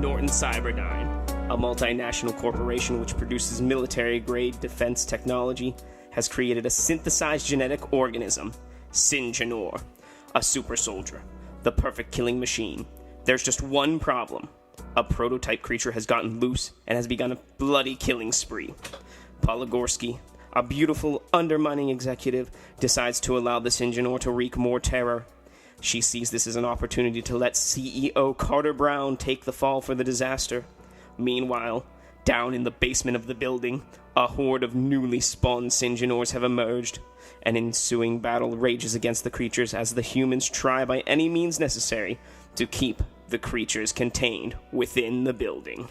Norton Cyberdyne, a multinational corporation which produces military-grade defense technology, has created a synthesized genetic organism, Syngenor, a super soldier, the perfect killing machine. There's just one problem. A prototype creature has gotten loose and has begun a bloody killing spree. Poligorsky, a beautiful, undermining executive, decides to allow the Syngenor to wreak more terror. She sees this as an opportunity to let CEO Carter Brown take the fall for the disaster. Meanwhile, down in the basement of the building, a horde of newly spawned Syngenors have emerged. An ensuing battle rages against the creatures as the humans try by any means necessary to keep the creatures contained within the building.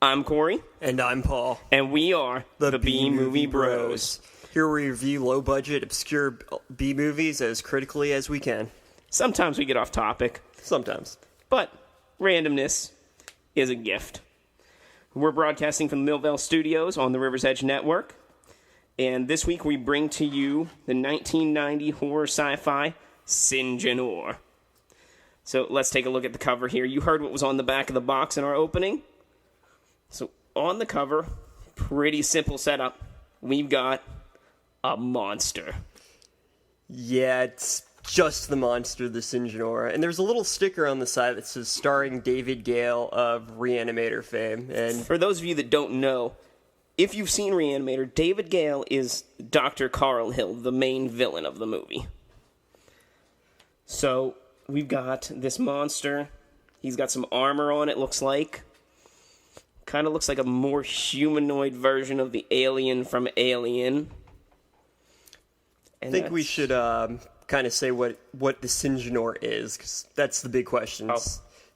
I'm Corey. And I'm Paul. And we are the B-Movie Bros. Here we review low-budget, obscure B-movies as critically as we can. Sometimes we get off topic. Sometimes. But randomness is a gift. We're broadcasting from the Millvale Studios on the River's Edge Network. And this week we bring to you the 1990 horror sci-fi Syngenor. So let's take a look at the cover here. You heard what was on the back of the box in our opening. So on the cover, pretty simple setup. We've got a monster. Yeah, it's just the monster, the Syngenor. And there's a little sticker on the side that says starring David Gale of Reanimator fame. And for those of you that don't know, if you've seen Reanimator, David Gale is Dr. Carl Hill, the main villain of the movie. So we've got this monster. He's got some armor on, it looks like. Kind of looks like a more humanoid version of the alien from Alien. I think we should kind of say what the Syngenor is, because that's the big question. Oh.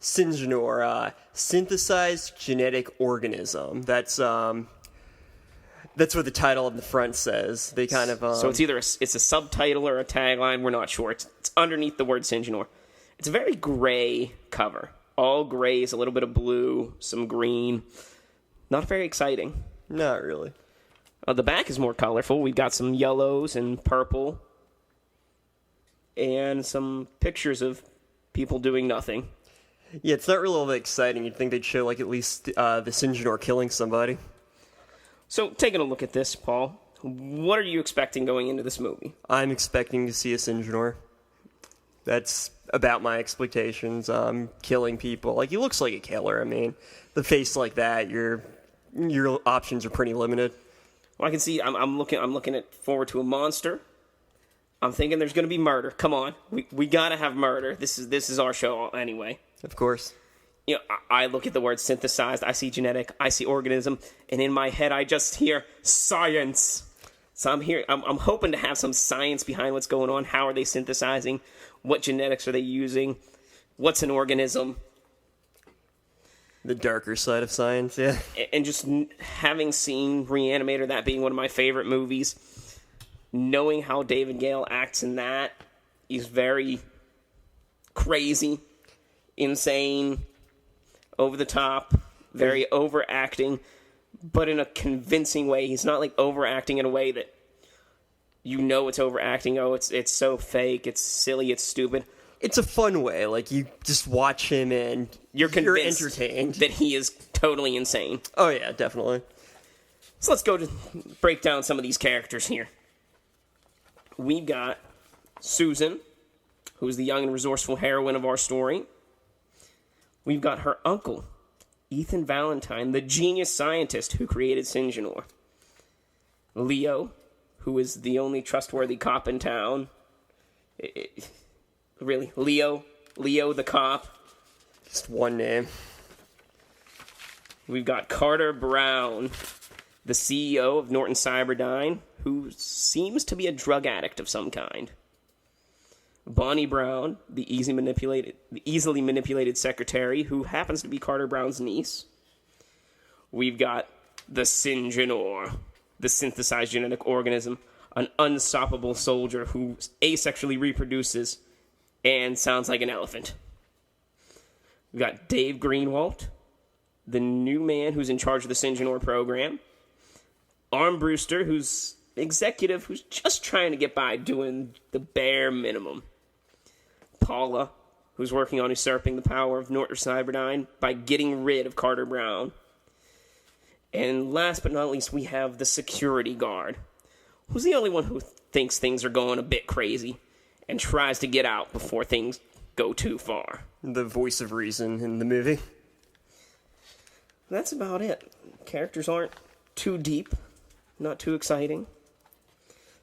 Syngenor, synthesized genetic organism. That's what the title on the front says. They kind of so it's either it's a subtitle or a tagline. We're not sure. It's underneath the word Syngenor. It's a very gray cover. All grays, a little bit of blue, some green. Not very exciting. Not really. The back is more colorful. We've got some yellows and purple. And some pictures of people doing nothing. Yeah, it's not really all that exciting. You'd think they'd show, like, at least the Syngenor killing somebody. So, taking a look at this, Paul, what are you expecting going into this movie? I'm expecting to see a Syngenor. That's about my expectations. Killing people. Like, he looks like a killer. I mean, the face like that, your options are pretty limited. Well, I can see. I'm looking forward to a monster. I'm thinking there's going to be murder. Come on, we gotta have murder. This is our show anyway. Of course. You know, I look at the word synthesized. I see genetic. I see organism, and in my head, I just hear science. So I'm hoping to have some science behind what's going on. How are they synthesizing? What genetics are they using? What's an organism? The darker side of science, yeah. And just having seen Reanimator, that being one of my favorite movies, knowing how David Gale acts in that, he's very crazy, insane, over the top, very overacting, but in a convincing way. He's not like overacting in a way that you know it's overacting. Oh, it's so fake, it's silly, it's stupid. It's a fun way. Like, you just watch him and you're entertained that he is totally insane. Oh, yeah, definitely. So let's go to break down some of these characters here. We've got Susan, who's the young and resourceful heroine of our story. We've got her uncle, Ethan Valentine, the genius scientist who created Syngenor. Leo, who is the only trustworthy cop in town. Really, Leo the cop. Just one name. We've got Carter Brown, the CEO of Norton Cyberdyne, who seems to be a drug addict of some kind. Bonnie Brown, the easily manipulated secretary, who happens to be Carter Brown's niece. We've got the Syngenor, the synthesized genetic organism, an unstoppable soldier who asexually reproduces and sounds like an elephant. We've got Dave Greenwalt, the new man who's in charge of the Syngenor program. Armbruster, who's executive, who's just trying to get by doing the bare minimum. Paula, who's working on usurping the power of Norton Cyberdyne by getting rid of Carter Brown. And last but not least, we have the security guard, who's the only one who thinks things are going a bit crazy and tries to get out before things go too far. The voice of reason in the movie. That's about it. Characters aren't too deep, not too exciting.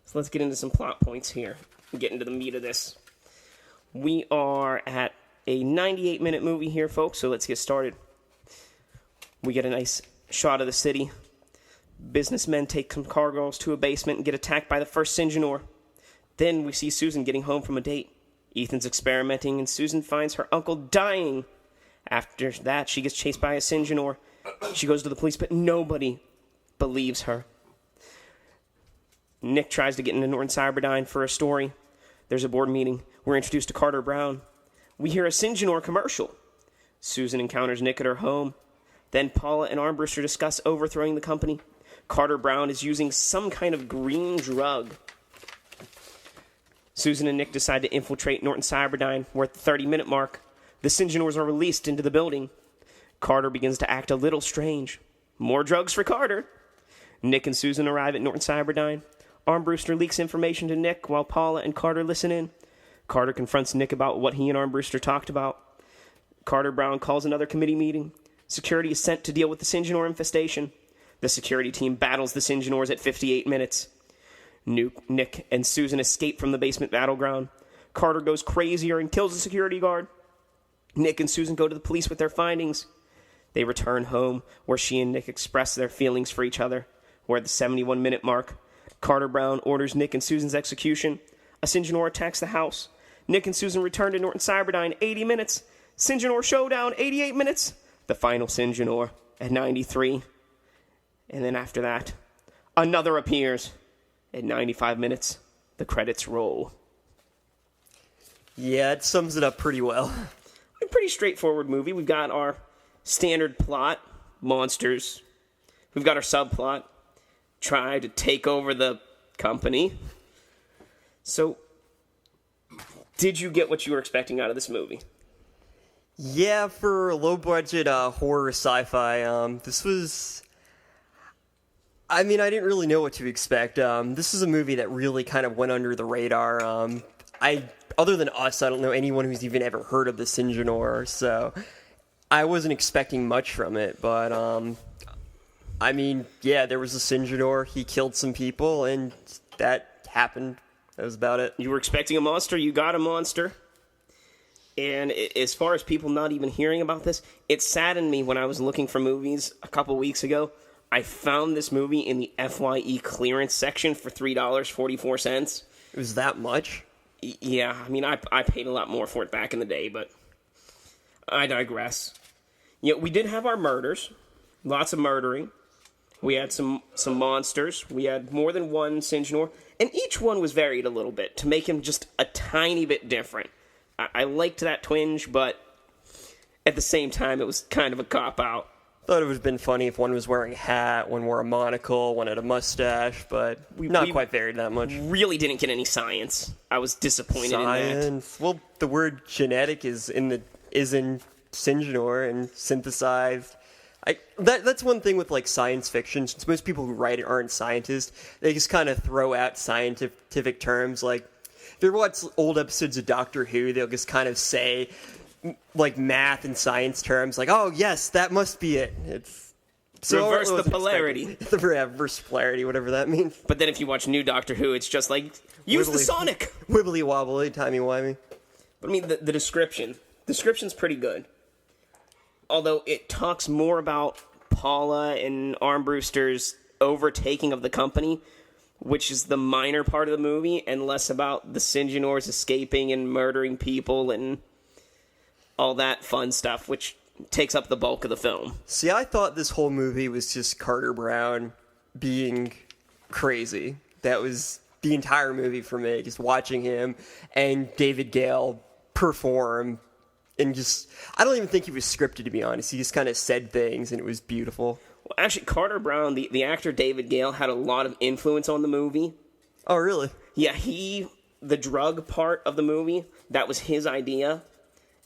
So let's get into some plot points here and get into the meat of this. We are at a 98-minute movie here, folks, so let's get started. We get a nice shot of the city. Businessmen take some cargoes to a basement and get attacked by the first Syngenor. Then we see Susan getting home from a date. Ethan's experimenting, and Susan finds her uncle dying. After that, she gets chased by a Syngenor. She goes to the police, but nobody believes her. Nick tries to get into Norton Cyberdyne for a story. There's a board meeting. We're introduced to Carter Brown. We hear a Syngenor commercial. Susan encounters Nick at her home. Then Paula and Armbruster discuss overthrowing the company. Carter Brown is using some kind of green drug. Susan and Nick decide to infiltrate Norton Cyberdyne. We're at the 30-minute mark. The Syngenors are released into the building. Carter begins to act a little strange. More drugs for Carter. Nick and Susan arrive at Norton Cyberdyne. Armbruster leaks information to Nick while Paula and Carter listen in. Carter confronts Nick about what he and Armbruster talked about. Carter Brown calls another committee meeting. Security is sent to deal with the Syngenor infestation. The security team battles the Syngenors at 58 minutes. Nick and Susan escape from the basement battleground. Carter goes crazier and kills the security guard. Nick and Susan go to the police with their findings. They return home, where she and Nick express their feelings for each other. We're at the 71-minute mark. Carter Brown orders Nick and Susan's execution. A Syngenor attacks the house. Nick and Susan return to Norton Cyberdyne, 80 minutes. Syngenor showdown, 88 minutes. The final Syngenor at 93. And then after that, another appears. At 95 minutes, the credits roll. Yeah, it sums it up pretty well. A pretty straightforward movie. We've got our standard plot, monsters. We've got our subplot, try to take over the company. So, did you get what you were expecting out of this movie? Yeah, for a low-budget horror sci-fi, this was... I mean, I didn't really know what to expect. This is a movie that really kind of went under the radar. Other than us, I don't know anyone who's even ever heard of the Syngenor, so I wasn't expecting much from it. But, I mean, yeah, there was a Syngenor, he killed some people, and that happened. That was about it. You were expecting a monster, you got a monster. And as far as people not even hearing about this, it saddened me when I was looking for movies a couple weeks ago. I found this movie in the FYE clearance section for $3.44. It was that much? Yeah, I mean, I paid a lot more for it back in the day, but I digress. Yeah, we did have our murders. Lots of murdering. We had some monsters. We had more than one Syngenor. And each one was varied a little bit to make him just a tiny bit different. I liked that twinge, but at the same time, it was kind of a cop-out. Thought it would have been funny if one was wearing a hat, one wore a monocle, one had a mustache, but we quite varied that much. Really didn't get any science. I was disappointed in that. Well, the word genetic is in Syngenor and synthesized. That's one thing with like science fiction. Since most people who write it aren't scientists, they just kind of throw out scientific terms. Like if you ever watch old episodes of Doctor Who, they'll just kind of say, like, math and science terms, like, oh, yes, that must be it. It's so reverse the polarity. The reverse polarity, whatever that means. But then if you watch new Doctor Who, it's just like, use the sonic! Wibbly wobbly, timey-wimey. But I mean, the description's pretty good. Although it talks more about Paula and Armbruster's overtaking of the company, which is the minor part of the movie, and less about the Syngenors escaping and murdering people and all that fun stuff, which takes up the bulk of the film. See, I thought this whole movie was just Carter Brown being crazy. That was the entire movie for me, just watching him and David Gale perform. And just, I don't even think he was scripted, to be honest. He just kind of said things, and it was beautiful. Well, actually, Carter Brown, the actor David Gale, had a lot of influence on the movie. Oh, really? Yeah, the drug part of the movie, that was his idea.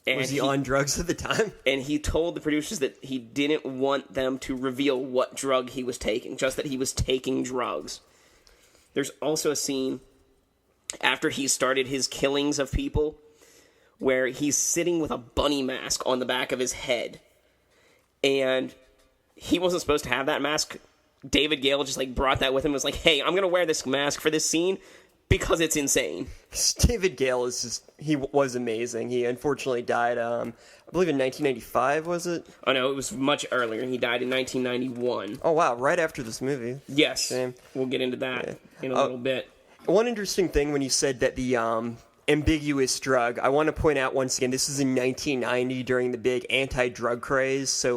And Was he on drugs at the time? And he told the producers that he didn't want them to reveal what drug he was taking, just that he was taking drugs. There's also a scene after he started his killings of people where he's sitting with a bunny mask on the back of his head. And he wasn't supposed to have that mask. David Gale just brought that with him and was like, hey, I'm going to wear this mask for this scene because it's insane. David Gale he was amazing. He unfortunately died, I believe in 1995, was it? Oh, no, it was much earlier. He died in 1991. Oh, wow, right after this movie. Yes, Shame. We'll get into that in a little bit. One interesting thing when you said that the ambiguous drug, I want to point out once again, this is in 1990 during the big anti-drug craze, so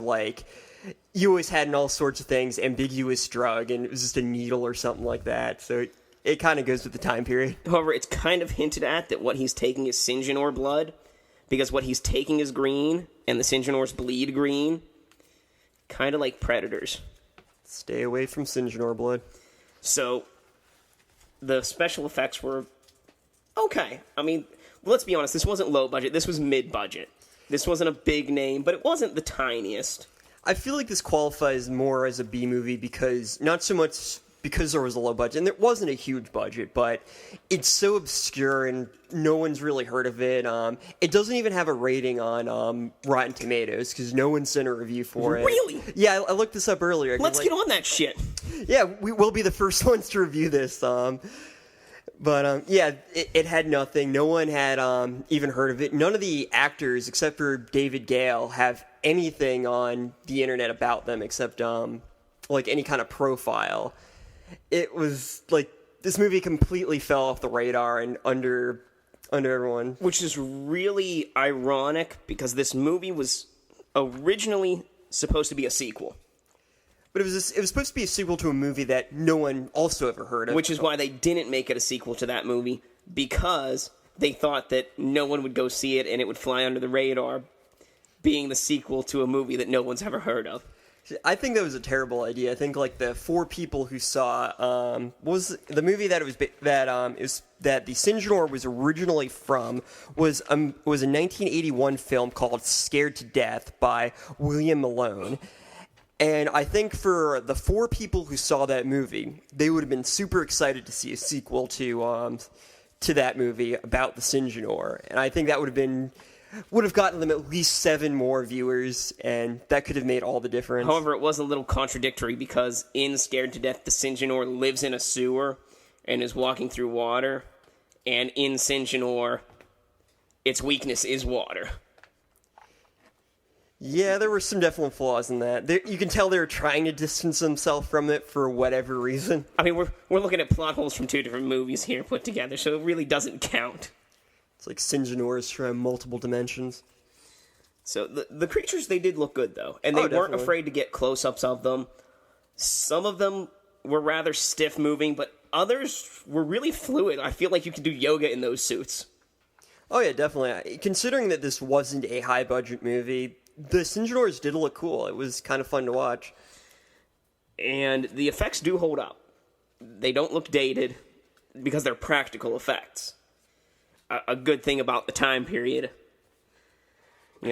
you always had in all sorts of things ambiguous drug, and it was just a needle or something like that, so it kind of goes with the time period. However, it's kind of hinted at that what he's taking is Syngenor blood, because what he's taking is green, and the Syngenors bleed green, kind of like predators. Stay away from Syngenor blood. So, the special effects were okay. I mean, let's be honest, this wasn't low budget, this was mid-budget. This wasn't a big name, but it wasn't the tiniest. I feel like this qualifies more as a B movie because, not so much because there was a low budget, and there wasn't a huge budget, but it's so obscure and no one's really heard of it. It doesn't even have a rating on Rotten Tomatoes because no one sent a review for it. Really? Yeah, I looked this up earlier. Let's get on that shit. Yeah, we will be the first ones to review this. But it had nothing. No one had even heard of it. None of the actors, except for David Gale, have anything on the internet about them except any kind of profile. It was this movie completely fell off the radar and under everyone. Which is really ironic because this movie was originally supposed to be a sequel. But it was supposed to be a sequel to a movie that no one also ever heard of. Which is why they didn't make it a sequel to that movie, because they thought that no one would go see it and it would fly under the radar, being the sequel to a movie that no one's ever heard of. I think that was a terrible idea. I think the four people who saw was the movie that that the Syngenor was originally from was a 1981 film called Scared to Death by William Malone. And I think for the four people who saw that movie, they would have been super excited to see a sequel to that movie about the Syngenor. And I think that would have gotten them at least 7 more viewers, and that could have made all the difference. However, it was a little contradictory because in Scared to Death, the Syngenor lives in a sewer and is walking through water, and in Syngenor, its weakness is water. Yeah, there were some definite flaws in that. You can tell they were trying to distance themselves from it for whatever reason. I mean, we're looking at plot holes from 2 different movies here put together, so it really doesn't count. It's like Syngenors try multiple dimensions. So the creatures, they did look good, though. And they weren't afraid to get close-ups of them. Some of them were rather stiff-moving, but others were really fluid. I feel like you could do yoga in those suits. Oh, yeah, definitely. Considering that this wasn't a high-budget movie, the Syngenors did look cool. It was kind of fun to watch. And the effects do hold up. They don't look dated because they're practical effects. A good thing about the time period.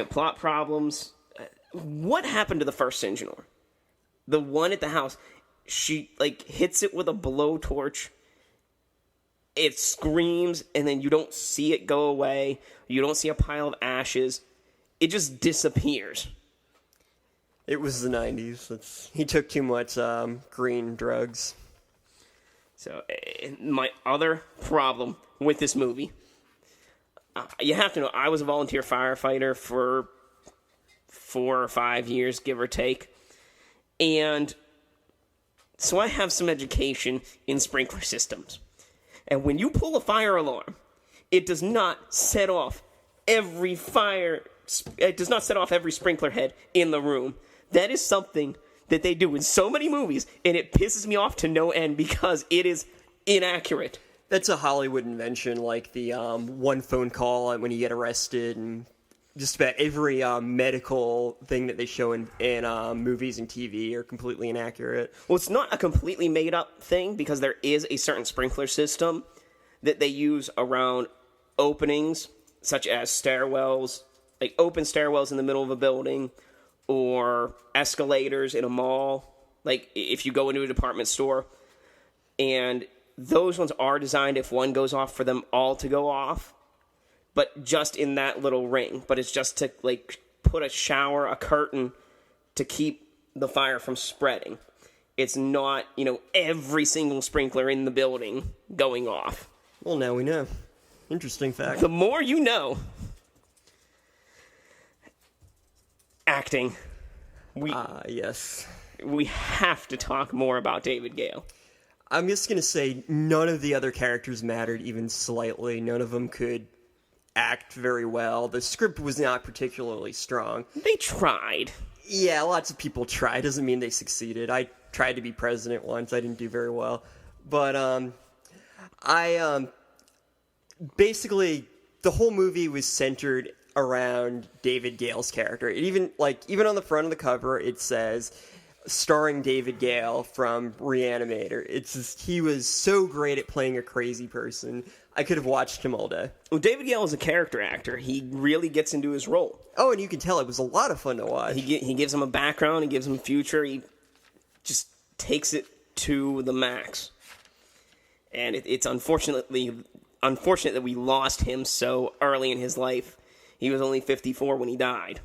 Plot problems. What happened to the first Syngenor? The one at the house. She, hits it with a blowtorch. It screams, and then you don't see it go away. You don't see a pile of ashes. It just disappears. It was the 90s. He took too much green drugs. So, my other problem with this movie... you have to know, I was a volunteer firefighter for 4 or 5 years, give or take. And so I have some education in sprinkler systems. And when you pull a fire alarm, it does not set off every sprinkler head in the room. That is something that they do in so many movies, and it pisses me off to no end because it is inaccurate. That's a Hollywood invention, like the one phone call when you get arrested, and just about every medical thing that they show in movies and TV are completely inaccurate. Well, it's not a completely made-up thing, because there is a certain sprinkler system that they use around openings, such as stairwells, like open stairwells in the middle of a building or escalators in a mall, like if you go into a department store. And those ones are designed if one goes off for them all to go off, but just in that little ring. But it's just to like put a shower, a curtain to keep the fire from spreading. It's not, every single sprinkler in the building going off. Well, now we know. Interesting fact. The more you know. Acting. Yes. We have to talk more about David Gale. I'm just going to say none of the other characters mattered even slightly. None of them could act very well. The script was not particularly strong. They tried. Yeah, lots of people tried. Doesn't mean they succeeded. I tried to be president once. I didn't do very well. But basically, the whole movie was centered around David Gale's character. Even on the front of the cover, it says, starring David Gale from Reanimator. He was so great at playing a crazy person. I could have watched him all day. Well, David Gale is a character actor. He really gets into his role. Oh, and you can tell it was a lot of fun to watch. He gives him a background. He gives him a future. He just takes it to the max. And it's unfortunate that we lost him so early in his life. He was only 54 when he died.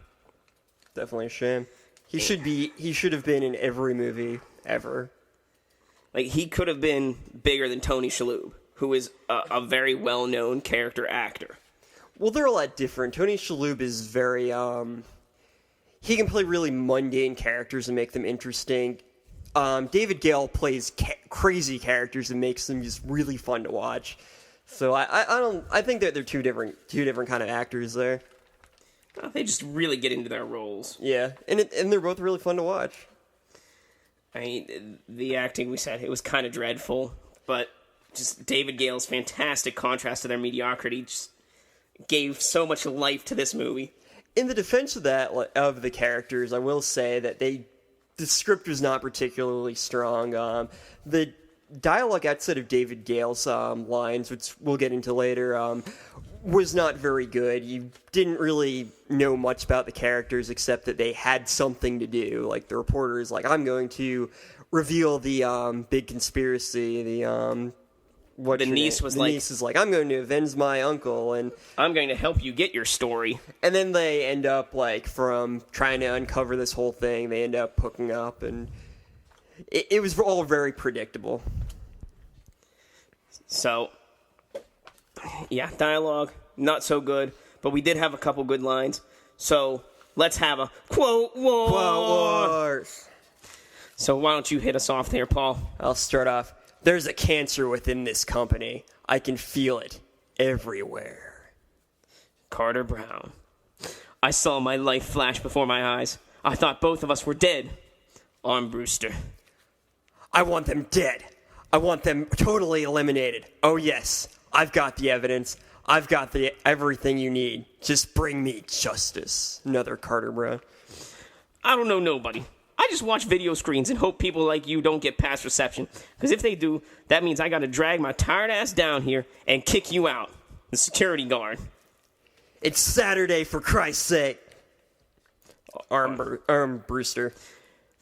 Definitely a shame. He should have been in every movie ever. Like, he could have been bigger than Tony Shalhoub, who is a very well-known character actor. Well, they're a lot different. Tony Shalhoub is very, he can play really mundane characters and make them interesting. David Gale plays crazy characters and makes them just really fun to watch. So I think that they're two different kind of actors there. They just really get into their roles. Yeah, and they're both really fun to watch. I mean, the acting, we said, it was kind of dreadful, but just David Gale's fantastic contrast to their mediocrity just gave so much life to this movie. In the defense of the characters, I will say that the script was not particularly strong. The dialogue outside of David Gale's lines, which we'll get into later, was not very good. You didn't really know much about the characters except that they had something to do. Like, the reporter is like, I'm going to reveal the big conspiracy. The niece is like, I'm going to avenge my uncle, and I'm going to help you get your story. And then they end up, from trying to uncover this whole thing, they end up hooking up, and it was all very predictable. So, yeah, dialogue, not so good, but we did have a couple good lines. So, let's have a quote war. Quote wars. So, why don't you hit us off there, Paul? I'll start off. There's a cancer within this company. I can feel it everywhere. Carter Brown. I saw my life flash before my eyes. I thought both of us were dead. Armbruster. I want them dead. I want them totally eliminated. Oh, yes. I've got the evidence. I've got everything you need. Just bring me justice. Another Carter Brown. I don't know nobody. I just watch video screens and hope people like you don't get past reception. Because if they do, that means I gotta drag my tired ass down here and kick you out. The security guard. It's Saturday, for Christ's sake. Brewster.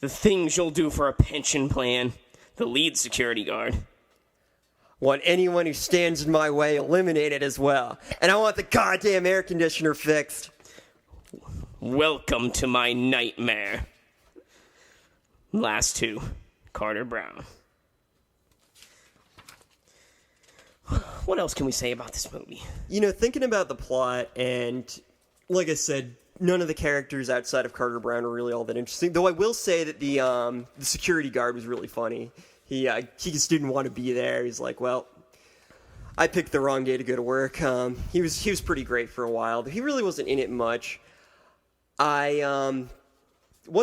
The things you'll do for a pension plan. The lead security guard. Want anyone who stands in my way eliminated as well. And I want the goddamn air conditioner fixed. Welcome to my nightmare. Last two. Carter Brown. What else can we say about this movie? Thinking about the plot, and like I said, none of the characters outside of Carter Brown are really all that interesting. Though I will say that the security guard was really funny. He just didn't want to be there. He's like, well, I picked the wrong day to go to work. He was pretty great for a while. He really wasn't in it much. One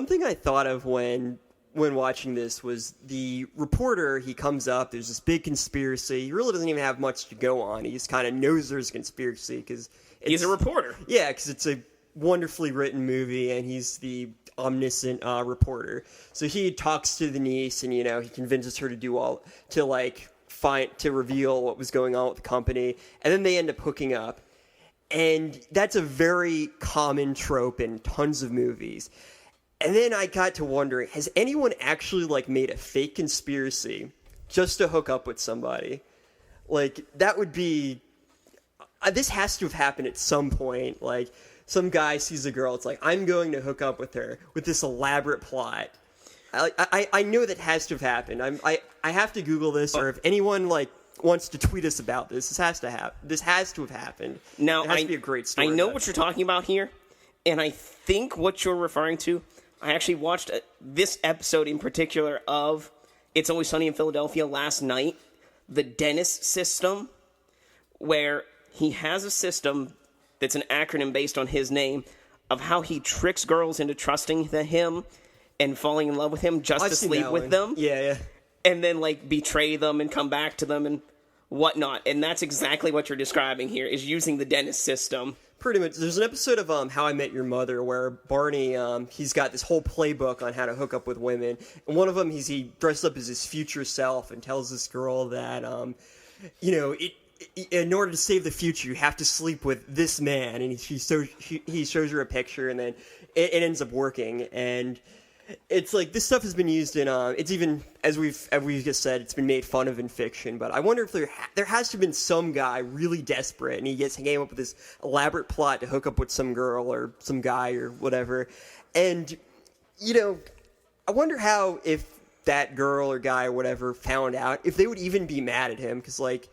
thing I thought of when watching this was the reporter. He comes up. There's this big conspiracy. He really doesn't even have much to go on. He just kind of knows there's a conspiracy because he's a reporter. Yeah, because it's a wonderfully written movie, and he's the omniscient reporter. So he talks to the niece, and he convinces her to reveal what was going on with the company, and then they end up hooking up. And that's a very common trope in tons of movies. And then I got to wondering, has anyone actually, like, made a fake conspiracy just to hook up with somebody? Like, that would be... this has to have happened at some point. Like, some guy sees a girl, it's like, I'm going to hook up with her with this elaborate plot. I know that has to have happened. I have to Google this, or if anyone, like, wants to tweet us about this, this has to have happened. Now, it has to be a great story. I know what you're talking about here, and I think what you're referring to, I actually watched this episode in particular of It's Always Sunny in Philadelphia last night, the Dennis system, where he has a system that's an acronym based on his name of how he tricks girls into trusting him and falling in love with him just to sleep with them. Yeah. And then, like, betray them and come back to them and whatnot. And that's exactly what you're describing here, is using the Dennis system. Pretty much. There's an episode of How I Met Your Mother where Barney, he's got this whole playbook on how to hook up with women. And one of them, he dresses up as his future self and tells this girl that, in order to save the future, you have to sleep with this man. And he shows her a picture, and then it ends up working. And it's like, this stuff has been used in, it's even, as we've just said, it's been made fun of in fiction, but I wonder if there has to have been some guy really desperate, and he came up with this elaborate plot to hook up with some girl or some guy or whatever, and, I wonder how, if that girl or guy or whatever found out, if they would even be mad at him, because, like,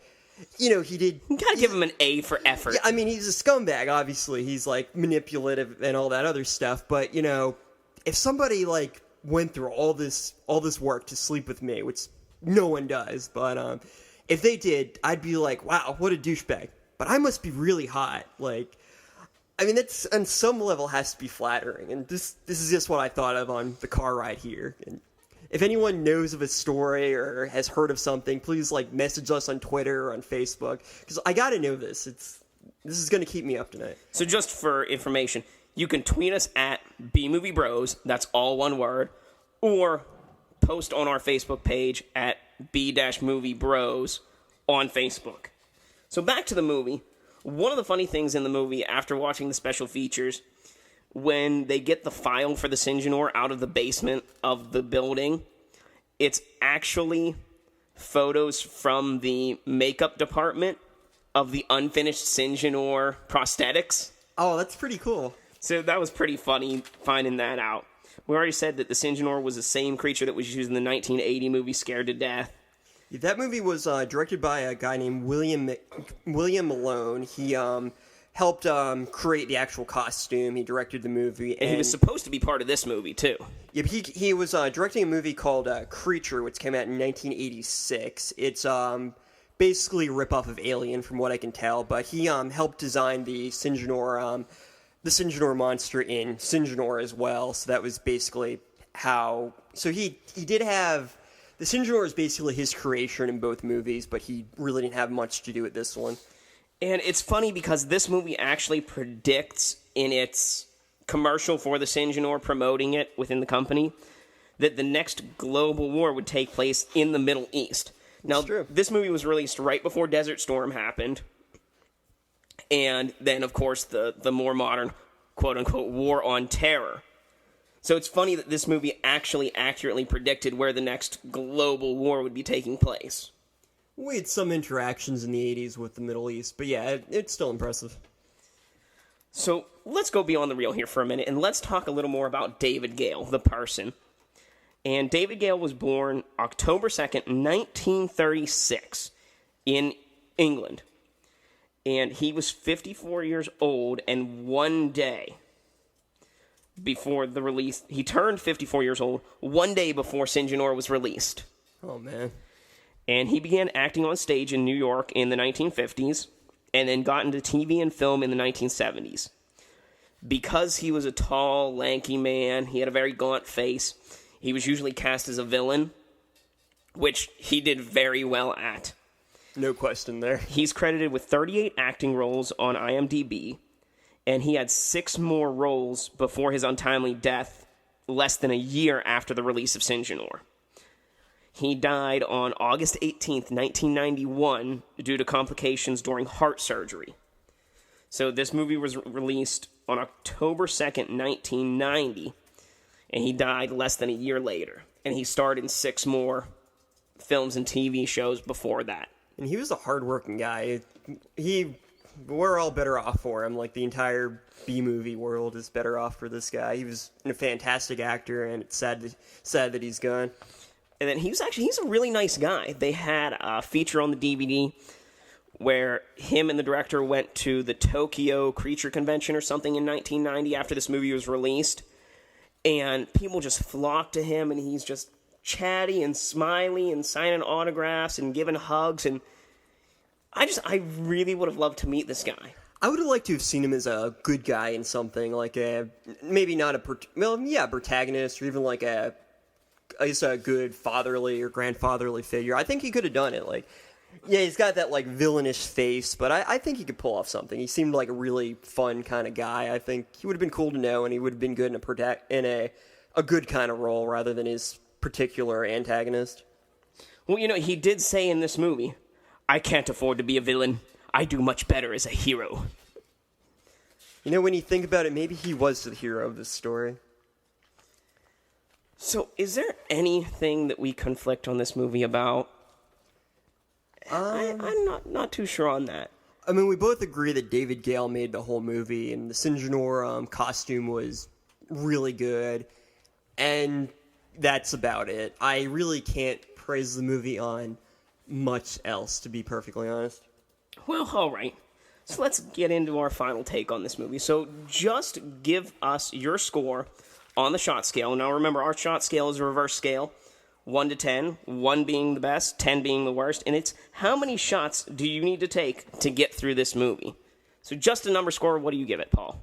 he did... You gotta give him an A for effort. Yeah, I mean, he's a scumbag, obviously. He's, like, manipulative and all that other stuff, but, if somebody, like, went through all this work to sleep with me, which no one does, but if they did, I'd be like, wow, what a douchebag. But I must be really hot. Like, I mean, that's on some level has to be flattering. And this is just what I thought of on the car ride here. And if anyone knows of a story or has heard of something, please, like, message us on Twitter or on Facebook, because I got to know this. This is going to keep me up tonight. So just for information, you can tweet us at BMovieBros, that's all one word, or post on our Facebook page at B-Movie-Bros on Facebook. So back to the movie. One of the funny things in the movie, after watching the special features, when they get the file for the Syngenor out of the basement of the building, it's actually photos from the makeup department of the unfinished Syngenor prosthetics. Oh, that's pretty cool. So that was pretty funny finding that out. We already said that the Syngenor was the same creature that was used in the 1980 movie Scared to Death. Yeah, that movie was directed by a guy named William Malone. He helped create the actual costume. He directed the movie. And he was supposed to be part of this movie, too. Yeah, he was directing a movie called Creature, which came out in 1986. It's basically a ripoff of Alien, from what I can tell. But he helped design the Syngenor monster in Syngenor as well, so that was basically how... So he did have... The Syngenor is basically his creation in both movies, but he really didn't have much to do with this one. And it's funny because this movie actually predicts in its commercial for the Syngenor, promoting it within the company, that the next global war would take place in the Middle East. Now, this movie was released right before Desert Storm happened. And then, of course, the more modern, quote-unquote, War on Terror. So it's funny that this movie actually accurately predicted where the next global war would be taking place. We had some interactions in the 80s with the Middle East, but yeah, it's still impressive. So let's go beyond the real here for a minute, and let's talk a little more about David Gale, the person. And David Gale was born October 2nd, 1936, in England. And he was 54 years old, and one day before the release... He turned 54 years old one day before Syngenor was released. Oh, man. And he began acting on stage in New York in the 1950s, and then got into TV and film in the 1970s. Because he was a tall, lanky man, he had a very gaunt face, he was usually cast as a villain, which he did very well at. No question there. He's credited with 38 acting roles on IMDb, and he had 6 more roles before his untimely death, less than a year after the release of Syngenor. He died on August 18th, 1991, due to complications during heart surgery. So this movie was released on October 2nd, 1990, and he died less than a year later. And he starred in 6 more films and TV shows before that. And he was a hardworking guy. We're all better off for him. Like, the entire B-movie world is better off for this guy. He was a fantastic actor, and it's sad that he's gone. And then he's a really nice guy. They had a feature on the DVD where him and the director went to the Tokyo Creature Convention or something in 1990 after this movie was released. And people just flocked to him, and he's just chatty and smiley and signing autographs and giving hugs. And I really would have loved to meet this guy. I would have liked to have seen him as a good guy in something, like maybe not protagonist, or even like a good fatherly or grandfatherly figure. I think he could have done it. Like, yeah, he's got that like villainish face, but I think he could pull off something. He seemed like a really fun kind of guy. I think he would have been cool to know, and he would have been good in a good kind of role rather than his particular antagonist. Well, he did say in this movie, "I can't afford to be a villain. I do much better as a hero." When you think about it, maybe he was the hero of this story. So, is there anything that we conflict on this movie about? I'm not too sure on that. I mean, we both agree that David Gale made the whole movie, and the Syngenor costume was really good, and that's about it. I really can't praise the movie on much else, to be perfectly honest. Well, all right. So let's get into our final take on this movie. So just give us your score on the shot scale. Now remember, our shot scale is a reverse scale. 1 to 10, 1 being the best, 10 being the worst, and it's how many shots do you need to take to get through this movie? So just a number score, what do you give it, Paul?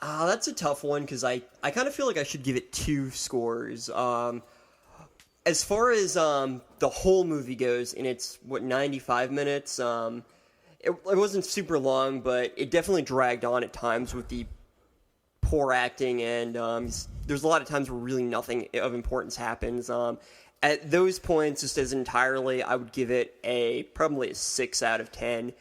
That's a tough one, because I kind of feel like I should give it 2 scores. As far as the whole movie goes, and it's, 95 minutes, it wasn't super long, but it definitely dragged on at times with the poor acting, and there's a lot of times where really nothing of importance happens. At those points, just as entirely, I would give it probably a 6 out of 10.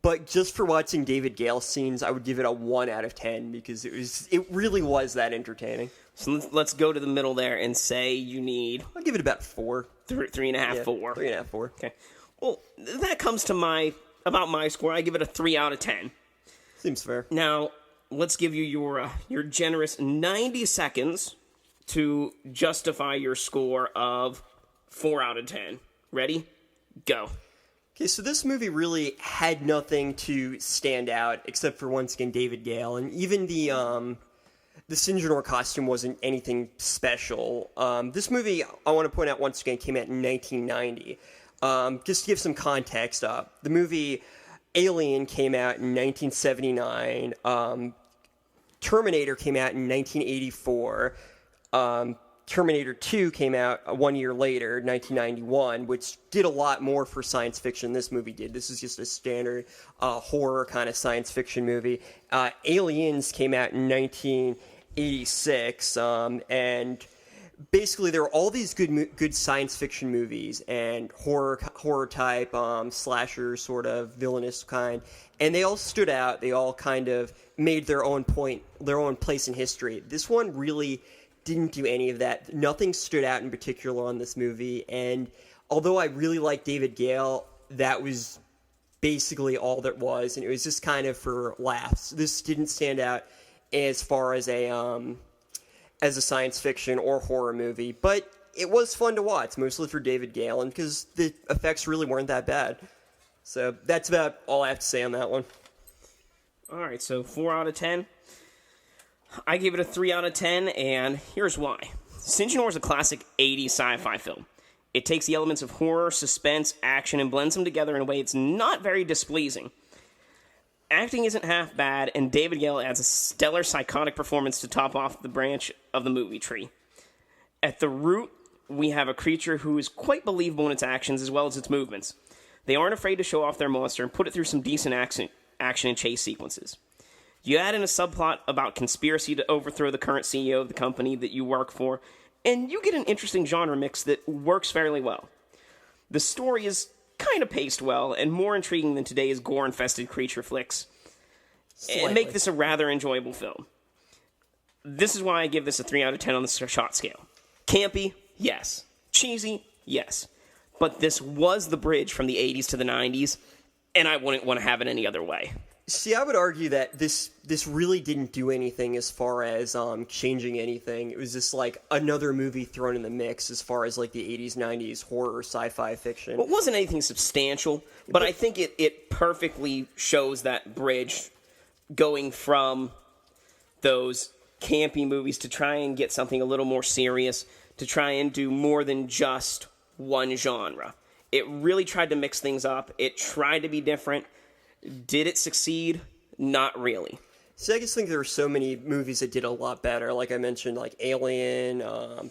But just for watching David Gale scenes, I would give it a 1 out of 10, because it really was that entertaining. So let's go to the middle there and say you need... I'll give it about 4. 3.5, 4. 3.5, 4. Okay. Well, that comes to about my score. I give it a 3 out of 10. Seems fair. Now, let's give you your generous 90 seconds to justify your score of 4 out of 10. Ready? Go. Okay, so this movie really had nothing to stand out except for, once again, David Gale, and even the Syngenor costume wasn't anything special. This movie, I want to point out once again, came out in 1990. Just to give some context, the movie Alien came out in 1979. Terminator came out in 1984. Terminator 2 came out 1 year later, 1991, which did a lot more for science fiction than this movie did. This is just a standard horror kind of science fiction movie. Aliens came out in 1986, and basically there were all these good science fiction movies and horror type, slasher sort of villainous kind, and they all stood out. They all kind of made their own place in history. This one really didn't do any of that. Nothing stood out in particular on this movie, and although I really like David Gale, that was basically all that was, and it was just kind of for laughs. This didn't stand out as far as a science fiction or horror movie, but it was fun to watch, mostly for David Gale, and because the effects really weren't that bad. So that's about all I have to say on that one. All right, so 4 out of 10. I give it a 3 out of 10, and here's why. Syngenor is a classic 80s sci-fi film. It takes the elements of horror, suspense, action, and blends them together in a way it's not very displeasing. Acting isn't half bad, and David Gale adds a stellar psychotic performance to top off the branch of the movie tree. At the root, we have a creature who is quite believable in its actions as well as its movements. They aren't afraid to show off their monster and put it through some decent action and chase sequences. You add in a subplot about conspiracy to overthrow the current CEO of the company that you work for, and you get an interesting genre mix that works fairly well. The story is kind of paced well, and more intriguing than today's gore-infested creature flicks. and make this a rather enjoyable film. This is why I give this a 3 out of 10 on the shot scale. Campy, yes. Cheesy, yes. But this was the bridge from the 80s to the 90s, and I wouldn't want to have it any other way. See, I would argue that this really didn't do anything as far as changing anything. It was just like another movie thrown in the mix as far as like the 80s, 90s horror, sci-fi fiction. Well, it wasn't anything substantial, but I think it perfectly shows that bridge going from those campy movies to try and get something a little more serious, to try and do more than just one genre. It really tried to mix things up. It tried to be different. Did it succeed? Not really. See, I just think there are so many movies that did a lot better. Like I mentioned, like Alien,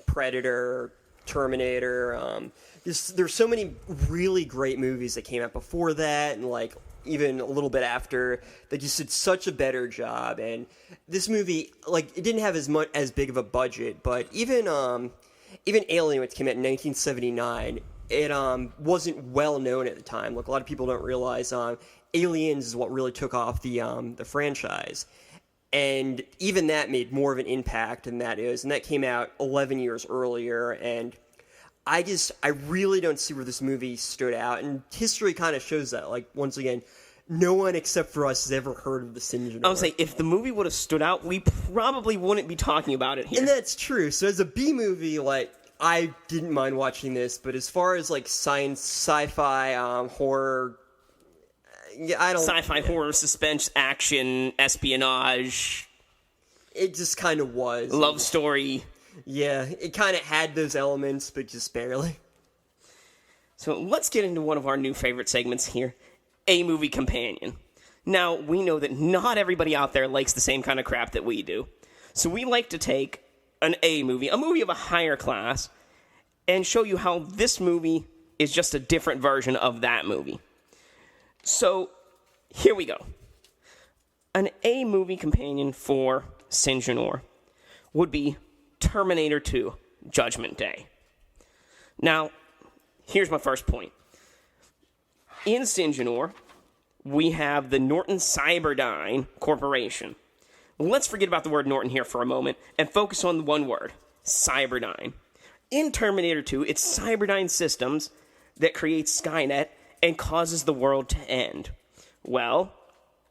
Predator, Terminator. There's so many really great movies that came out before that, and like even a little bit after, that just did such a better job. And this movie, like, it didn't have as big of a budget, but even Alien, which came out in 1979, it wasn't well known at the time. Like, a lot of people don't realize Aliens is what really took off the franchise. And even that made more of an impact than that is. And that came out 11 years earlier. And I really don't see where this movie stood out. And history kind of shows that. Like, once again, no one except for us has ever heard of the Syngenor. I would say, if the movie would have stood out, we probably wouldn't be talking about it here. And that's true. So as a B movie, like, I didn't mind watching this. But as far as, like, sci-fi, horror... Yeah, I don't... Sci-fi, horror, suspense, action, espionage. It just kind of was. Love story. Yeah, it kind of had those elements, but just barely. So let's get into one of our new favorite segments here, A Movie Companion. Now, we know that not everybody out there likes the same kind of crap that we do. So we like to take an A movie, a movie of a higher class, and show you how this movie is just a different version of that movie. So, here we go. An A movie companion for Syngenor would be Terminator 2, Judgment Day. Now, here's my first point. In Syngenor, we have the Norton Cyberdyne Corporation. Let's forget about the word Norton here for a moment and focus on the one word, Cyberdyne. In Terminator 2, it's Cyberdyne Systems that creates Skynet and causes the world to end. Well,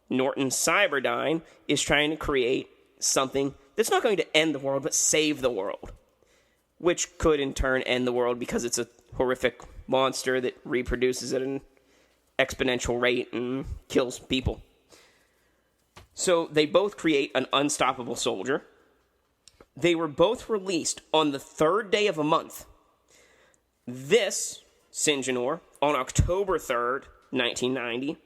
Norton Cyberdyne is trying to create something that's not going to end the world, but save the world. Which could, in turn, end the world because it's a horrific monster that reproduces at an exponential rate and kills people. So they both create an unstoppable soldier. They were both released on the third day of a month. This, Syngenor, on October 3rd, 1990,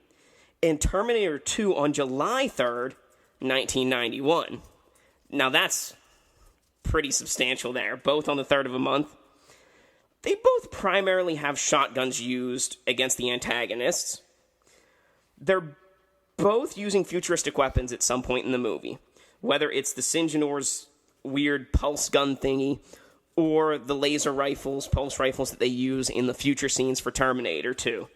and Terminator 2 on July 3rd, 1991. Now that's pretty substantial there, both on the 3rd of a month. They both primarily have shotguns used against the antagonists. They're both using futuristic weapons at some point in the movie, whether it's the Syngenor's weird pulse gun thingy, or the laser rifles, pulse rifles that they use in the future scenes for Terminator 2.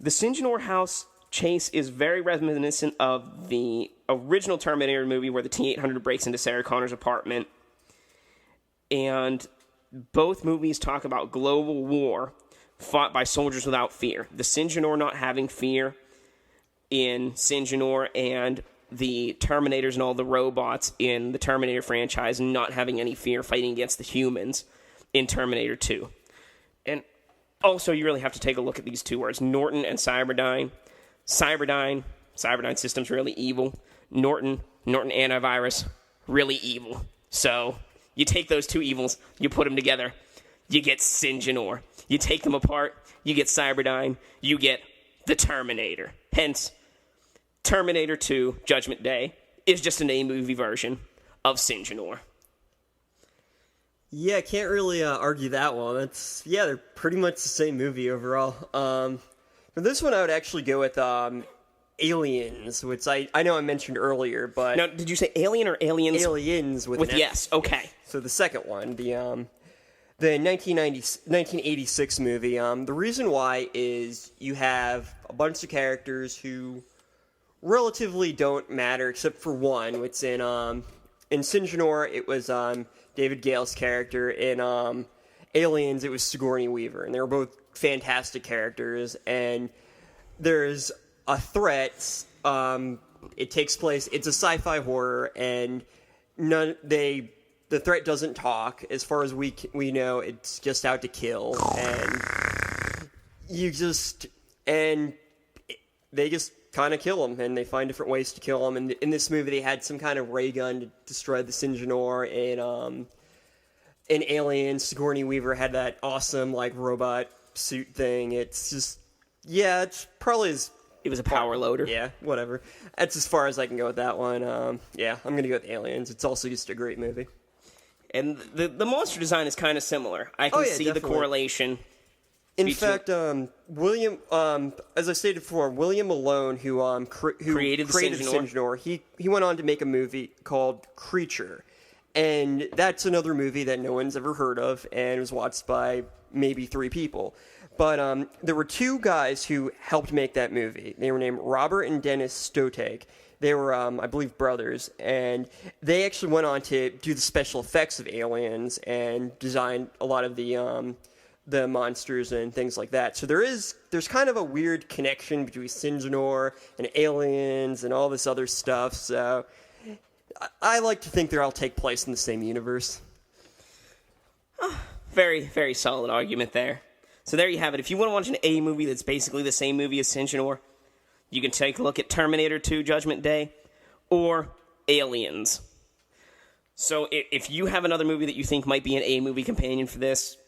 The Syngenor house chase is very reminiscent of the original Terminator movie where the T-800 breaks into Sarah Connor's apartment. And both movies talk about global war fought by soldiers without fear. The Syngenor not having fear in Syngenor, and the Terminators and all the robots in the Terminator franchise not having any fear fighting against the humans in Terminator 2. And also, you really have to take a look at these two words, Norton and Cyberdyne. Cyberdyne Systems, really evil. Norton Antivirus, really evil. So, you take those two evils, you put them together, you get Syngenor. You take them apart, you get Cyberdyne, you get the Terminator. Hence, Terminator 2, Judgment Day, is just an A-movie version of Syngenor. Yeah, can't really argue that one. They're pretty much the same movie overall. For this one, I would actually go with Aliens, which I know I mentioned earlier, but... Now, did you say Alien or Aliens? Aliens with an yes, okay. So the second one, the 1986 movie. The reason why is you have a bunch of characters who relatively don't matter except for one. It's in Syngenor, it was David Gale's character. In Aliens, it was Sigourney Weaver, and they were both fantastic characters. And there's a threat. It takes place. It's a sci-fi horror, and the threat doesn't talk. As far as we know, it's just out to kill, and they just kind of kill him, and they find different ways to kill him. And in this movie, they had some kind of ray gun to destroy the Syngenor. In Aliens, Sigourney Weaver had that awesome robot suit thing. It's just, yeah, it's probably as... It was a power loader. Yeah, whatever. That's as far as I can go with that one. Yeah, I'm going to go with Aliens. It's also just a great movie. And the monster design is kind of similar. I can see definitely. the correlation. In fact, William, as I stated before, William Malone, who created Syngenor, he went on to make a movie called Creature. And that's another movie that no one's ever heard of and was watched by maybe 3 people. But there were 2 guys who helped make that movie. They were named Robert and Dennis Stotake. They were, I believe, brothers. And they actually went on to do the special effects of Aliens and design a lot of the monsters and things like that. So there's kind of a weird connection between Syngenor and Aliens and all this other stuff. So I like to think they all take place in the same universe. Very, very solid argument there. So there you have it. If you want to watch an A movie that's basically the same movie as Syngenor, you can take a look at Terminator 2 Judgment Day or Aliens. So if you have another movie that you think might be an A movie companion for this,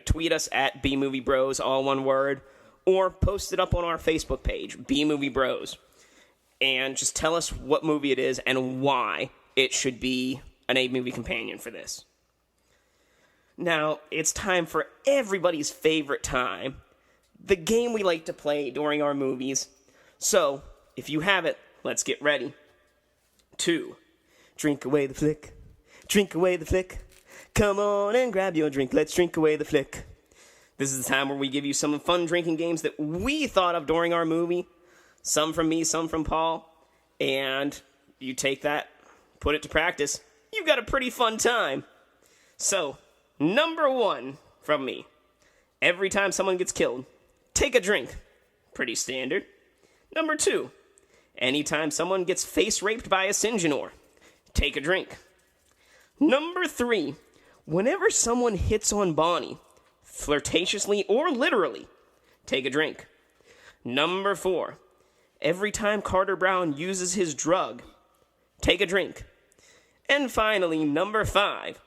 tweet us at BMovieBros, all one word, or post it up on our Facebook page, BMovieBros, and just tell us what movie it is and why it should be an A movie companion for this. Now, it's time for everybody's favorite time, the game we like to play during our movies. So, if you have it, let's get ready to drink away the flick, drink away the flick. Come on and grab your drink, let's drink away the flick. This is the time where we give you some fun drinking games that we thought of during our movie. Some from me, some from Paul. And you take that, put it to practice. You've got a pretty fun time. So, number 1 from me. Every time someone gets killed, take a drink. Pretty standard. Number 2. Anytime someone gets face raped by a Syngenor, take a drink. Number 3. Whenever someone hits on Bonnie, flirtatiously or literally, take a drink. Number 4. Every time Carter Brown uses his drug, take a drink. And finally, number 5.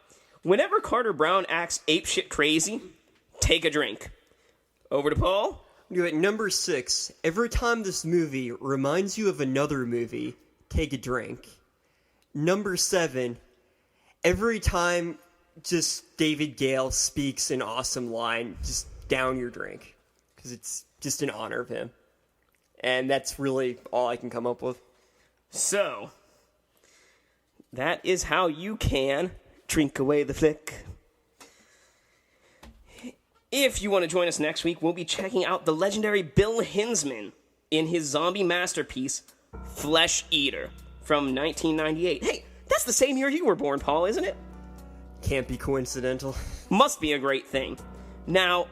Whenever Carter Brown acts apeshit crazy, take a drink. Over to Paul. At number 6, every time this movie reminds you of another movie, take a drink. Number 7, every time just David Gale speaks an awesome line, just down your drink. Because it's just in honor of him. And that's really all I can come up with. So, that is how you can drink away the flick. If you want to join us next week, we'll be checking out the legendary Bill Hinsman in his zombie masterpiece, Flesh Eater, from 1998. Hey, that's the same year you were born, Paul, isn't it? Can't be coincidental. Must be a great thing. Now,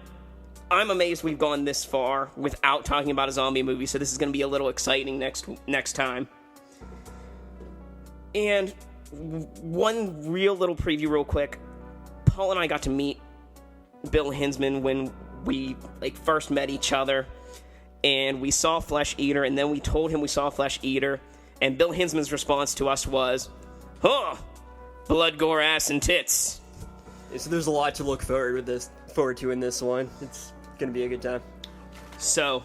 I'm amazed we've gone this far without talking about a zombie movie, so this is going to be a little exciting next time. And one real little preview real quick. Paul and I got to meet Bill Hinsman when we first met each other, and we saw Flesh Eater, and then we told him we saw Flesh Eater, and Bill Hinsman's response to us was, blood, gore, ass, and tits. So there's a lot to look forward to in this one. It's gonna be a good time. So,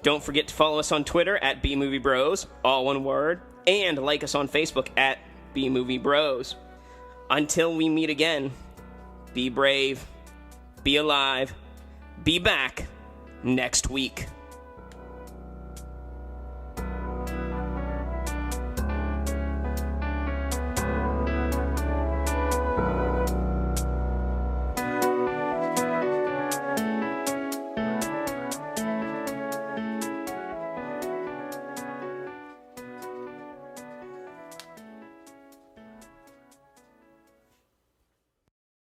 don't forget to follow us on Twitter at BMovieBros, all one word, and like us on Facebook at BMovieBros. Until we meet again, be brave, be alive, be back next week.